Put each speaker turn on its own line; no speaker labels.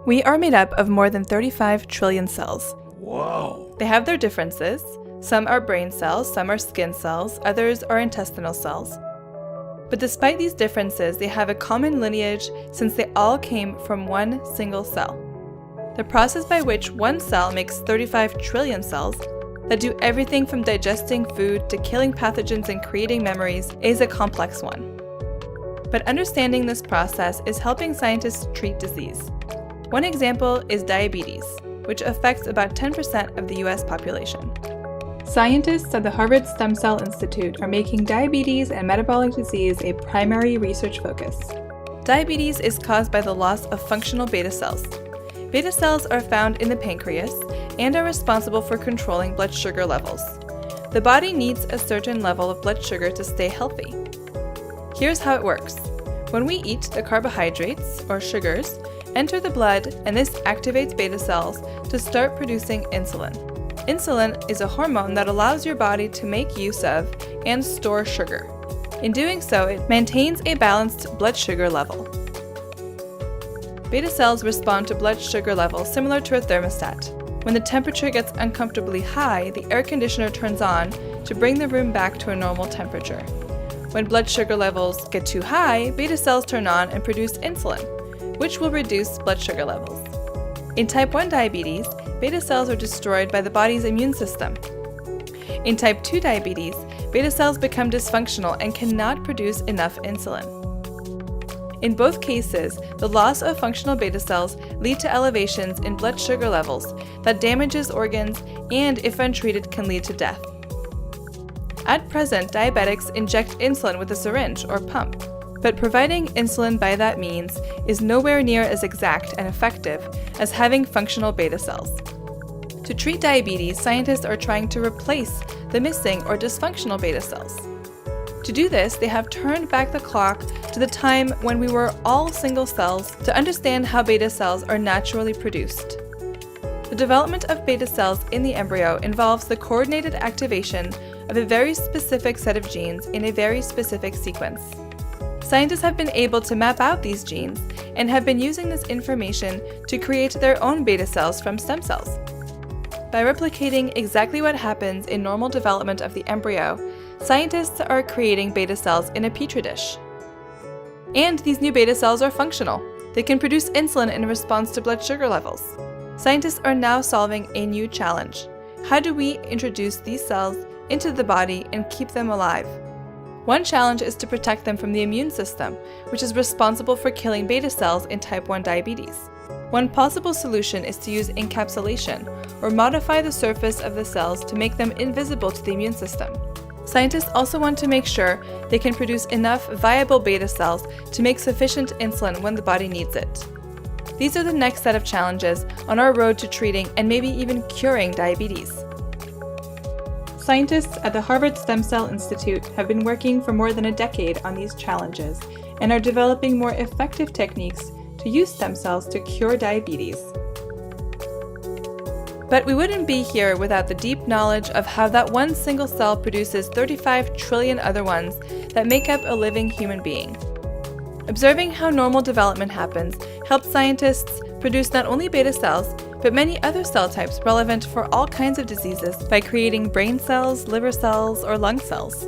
We are made up of more than 35 trillion cells.
Whoa!
They have their differences. Some are brain cells, some are skin cells, others are intestinal cells. But despite these differences, they have a common lineage since they all came from one single cell. The process by which one cell makes 35 trillion cells that do everything from digesting food to killing pathogens and creating memories is a complex one. But understanding this process is helping scientists treat disease. One example is diabetes, which affects about 10% of the US population. Scientists at the Harvard Stem Cell Institute are making diabetes and metabolic disease a primary research focus. Diabetes is caused by the loss of functional beta cells. Beta cells are found in the pancreas and are responsible for controlling blood sugar levels. The body needs a certain level of blood sugar to stay healthy. Here's how it works. When we eat, the carbohydrates, or sugars, enter the blood, and this activates beta cells to start producing insulin. Insulin is a hormone that allows your body to make use of and store sugar. In doing so, it maintains a balanced blood sugar level. Beta cells respond to blood sugar levels similar to a thermostat. When the temperature gets uncomfortably high, the air conditioner turns on to bring the room back to a normal temperature. When blood sugar levels get too high, beta cells turn on and produce insulin, which will reduce blood sugar levels. In type 1 diabetes, beta cells are destroyed by the body's immune system. In type 2 diabetes, beta cells become dysfunctional and cannot produce enough insulin. In both cases, the loss of functional beta cells lead to elevations in blood sugar levels that damages organs and, if untreated, can lead to death. At present, diabetics inject insulin with a syringe or pump, but providing insulin by that means is nowhere near as exact and effective as having functional beta cells. To treat diabetes, scientists are trying to replace the missing or dysfunctional beta cells. To do this, they have turned back the clock to the time when we were all single cells to understand how beta cells are naturally produced. The development of beta cells in the embryo involves the coordinated activation of a very specific set of genes in a very specific sequence. Scientists have been able to map out these genes and have been using this information to create their own beta cells from stem cells. By replicating exactly what happens in normal development of the embryo, scientists are creating beta cells in a petri dish. And these new beta cells are functional. They can produce insulin in response to blood sugar levels. Scientists are now solving a new challenge. How do we introduce these cells into the body and keep them alive? One challenge is to protect them from the immune system, which is responsible for killing beta cells in type 1 diabetes. One possible solution is to use encapsulation, or modify the surface of the cells to make them invisible to the immune system. Scientists also want to make sure they can produce enough viable beta cells to make sufficient insulin when the body needs it. These are the next set of challenges on our road to treating and maybe even curing diabetes. Scientists at the Harvard Stem Cell Institute have been working for more than a decade on these challenges and are developing more effective techniques to use stem cells to cure diabetes. But we wouldn't be here without the deep knowledge of how that one single cell produces 35 trillion other ones that make up a living human being. Observing how normal development happens helps scientists produce not only beta cells, but many other cell types relevant for all kinds of diseases by creating brain cells, liver cells, or lung cells.